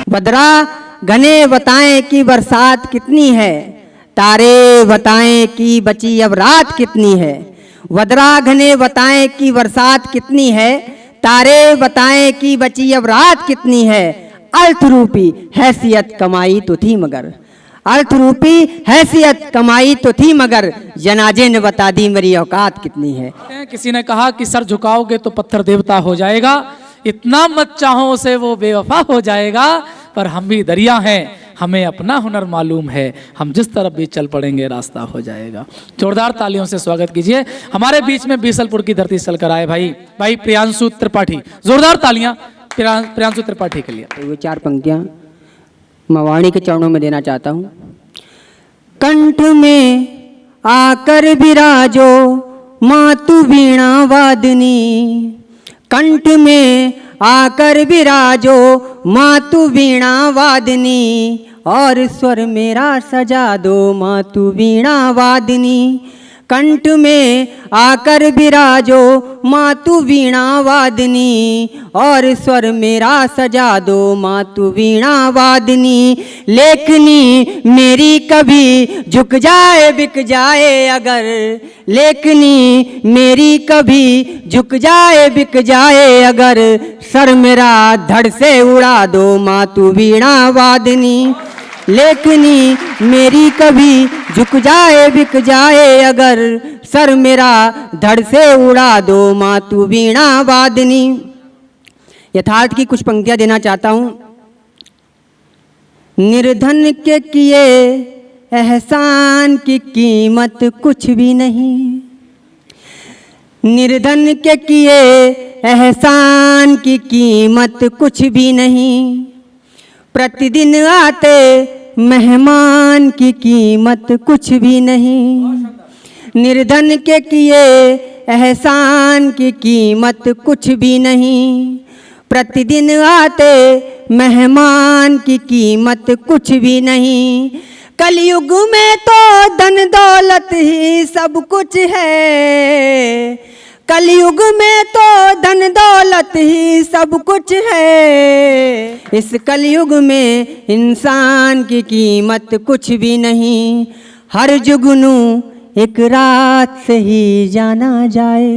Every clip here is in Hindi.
बदरा घने बताएं कि बरसात कितनी है, तारे बताएं कि बची अब रात कितनी है। बदरा घने बताएं कि बरसात कितनी है, तारे बताएं कि बची अब रात कितनी है। अर्थ रूपी हैसियत कमाई तो थी मगर, अर्थ रूपी हैसियत कमाई तो थी मगर, जनाजे ने बता दी मेरी औकात कितनी है। किसी ने कहा कि सर झुकाओगे तो पत्थर देवता हो जाएगा, इतना मत चाहो उसे वो बेवफा हो जाएगा। पर हम भी दरिया हैं, हमें अपना हुनर मालूम है, हम जिस तरफ भी चल पड़ेंगे रास्ता हो जाएगा। जोरदार तालियों से स्वागत कीजिए। हमारे बीच में बीसलपुर की धरती से चलकर आए भाई प्रियांशु त्रिपाठी। जोरदार तालियां प्रियांशु त्रिपाठी के लिए। तो ये 4 पंक्तियां मैं वाणी के चरणों में देना चाहता हूँ। कंठ में आकर विराजो मातु वीणा वादनी, कंठ में आकर विराजो मातु वीणा वादनी, और स्वर मेरा सजा दो मातु वीणा वादनी। कंठ में आकर विराजो मातु वीणा वादनी, और स्वर मेरा सजा दो मातु वीणा वादनी। लेखनी मेरी कभी झुक जाए बिक जाए अगर, लेखनी मेरी कभी झुक जाए बिक जाए अगर, सर मेरा धड़ से उड़ा दो मातु वीणा वादनी। लेखनी मेरी कभी झुक जाए बिक जाए अगर, सर मेरा धड़ से उड़ा दो मातु वीणा वादनी। यथार्थ की कुछ पंक्तियां देना चाहता हूं। निर्धन के किए एहसान की कीमत कुछ भी नहीं, निर्धन के किए एहसान की कीमत कुछ भी नहीं। प्रतिदिन आते मेहमान की कीमत कुछ भी नहीं, निर्धन के किए एहसान की कीमत कुछ भी नहीं। प्रतिदिन आते मेहमान की कीमत कुछ भी नहीं। कलयुग में तो धन दौलत ही सब कुछ है, कलयुग में तो धन दौलत ही सब कुछ है। इस कलयुग में इंसान की कीमत कुछ भी नहीं। हर जुगनू एक रात से ही जाना जाए,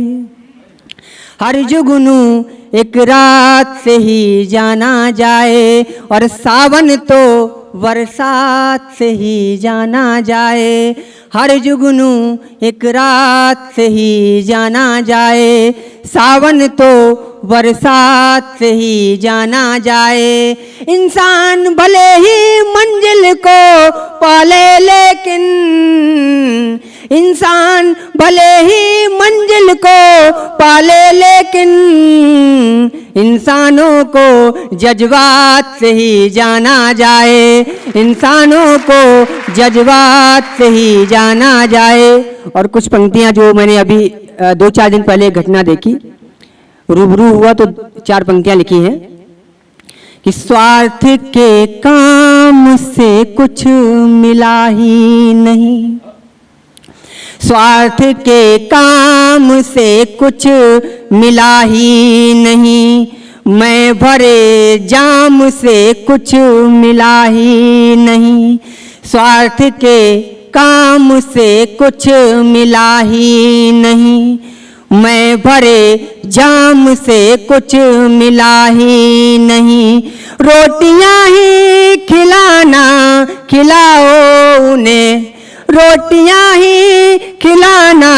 हर जुगनू एक रात से ही जाना जाए, और सावन तो बरसात से ही जाना जाए। हर जुगनू एक रात से ही जाना जाए, सावन तो बरसात से ही जाना जाए। इंसान भले ही मंजिल को पाले लेकिन, इंसान भले ही मंजिल को पाले लेकिन, इंसानों को जज्बात से ही जाना जाए, इंसानों को जज्बात से ही जाना जाए। और कुछ पंक्तियां जो मैंने अभी 2-4 दिन पहले घटना देखी, रूबरू हुआ तो 4 पंक्तियां लिखी हैं कि स्वार्थ के काम से कुछ मिला ही नहीं, स्वार्थ के काम से कुछ मिला ही नहीं। मैं भरे जाम से कुछ मिला ही नहीं, स्वार्थ के काम से कुछ मिला ही नहीं। मैं भरे जाम से कुछ मिला ही नहीं। रोटियां ही खिलाना खिलाओ उन्हें, रोटियां ही खिलाना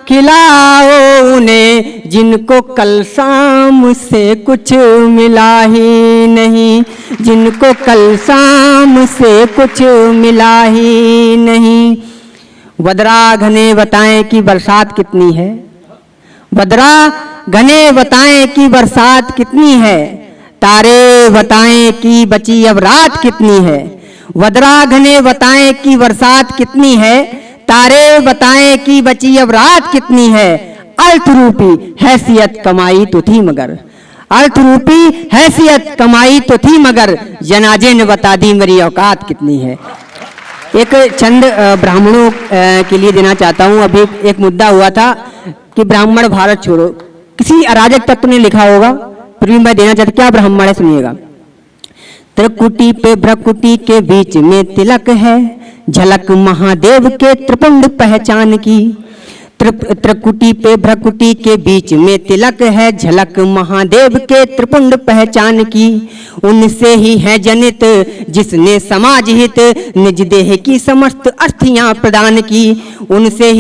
खिलाओ उन्हें, जिनको कल शाम से कुछ मिला ही नहीं, जिनको कल शाम से कुछ मिला ही नहीं। बदरा घने बताएं कि बरसात कितनी है, बदरा घने बताएं कि बरसात कितनी है, तारे बताएं कि बची अब रात कितनी है। बदरा घने बताएं कि बरसात कितनी है, तारे बताएं कि बची अब रात कितनी है। अर्थ रूपी हैसियत कमाई तो थी मगर, अर्थ रूपी हैसियत कमाई तो थी मगर, जनाजे ने बता दी मेरी औकात कितनी है। एक छंद ब्राह्मणों के लिए देना चाहता हूँ। अभी एक मुद्दा हुआ था कि ब्राह्मण भारत छोड़ो, किसी अराजक तत्व ने लिखा होगा, फिर भी मैं देना चाहता, क्या ब्राह्मण है सुनिएगा। त्रिकुटी पे भ्रकुटी के बीच में तिलक है, झलक महादेव के त्रिपुंड पहचान की। त्रिकुटी पे भ्रकुटी के बीच में तिलक है, झलक महादेव के त्रिपुंड पहचान की। उनसे ही है जनित जिसने समाज हित निज देह की समस्त अर्थियां प्रदान की। उनसे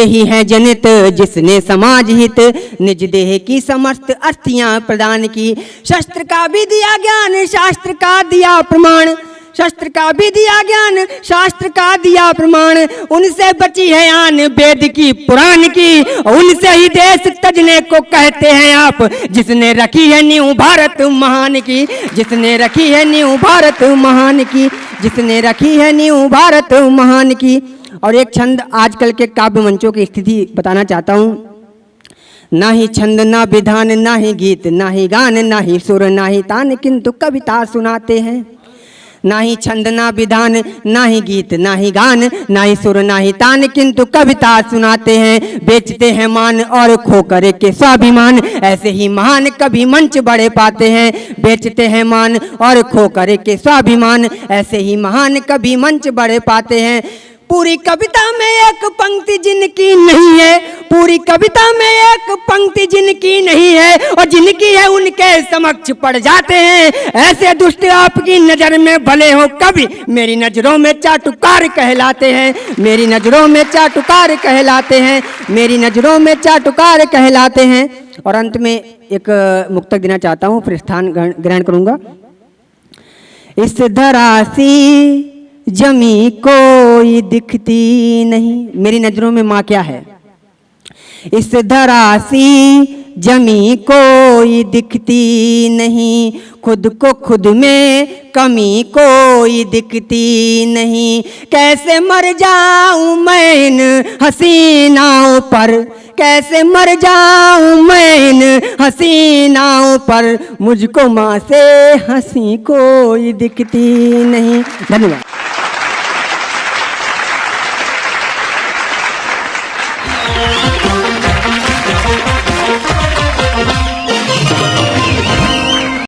ही है जनित जिसने समाज हित निज देह की समस्त अर्थियां प्रदान की। शस्त्र का भी दिया ज्ञान, शास्त्र का दिया प्रमाण, शस्त्र का भी दिया ज्ञान, शास्त्र का दिया प्रमाण। उनसे बची है आन वेद की पुराण की, उनसे ही देश तजने को कहते हैं आप, जिसने रखी है नींव भारत महान की, जिसने रखी है नींव भारत महान की, जिसने रखी है नींव भारत महान की। और एक छंद आजकल के काव्य मंचों की स्थिति बताना चाहता हूँ। ना ही छंद ना विधान, ना ही गीत ना ही गान, ना ही सुर ना ही तान, किंतु कविता सुनाते हैं। ना ही छंद ना विधान, ना ही गीत ना ही गान, ना ही सुर ना ही तान, किंतु कविता सुनाते हैं। बेचते हैं मान और खो कर के स्वाभिमान, ऐसे ही महान कभी मंच बड़े पाते हैं। बेचते हैं मान और खो कर के स्वाभिमान, ऐसे ही महान कभी मंच बड़े पाते हैं। पूरी कविता में एक पंक्ति जिनकी नहीं है, पूरी कविता में एक पंक्ति जिनकी नहीं है, और जिनकी है उनके समक्ष पड़ जाते हैं। ऐसे दुष्ट आपकी नजर में भले हो कभी, मेरी नजरों में चाटुकार कहलाते हैं, मेरी नजरों में चाटुकार कहलाते हैं, मेरी नजरों में चाटुकार कहलाते हैं। और अंत में एक मुक्तक देना चाहता हूँ, फिर स्थान ग्रहण करूंगा। इस धरासी जमी कोई दिखती नहीं, मेरी नजरों में माँ क्या है। इस धरासी जमी कोई दिखती नहीं, खुद को खुद में कमी कोई दिखती नहीं। कैसे मर जाऊं मैं इन हसीनाओं पर, कैसे मर जाऊं मैं इन हसीनाओं पर, मुझको माँ से हंसी कोई दिखती नहीं। धन्यवाद।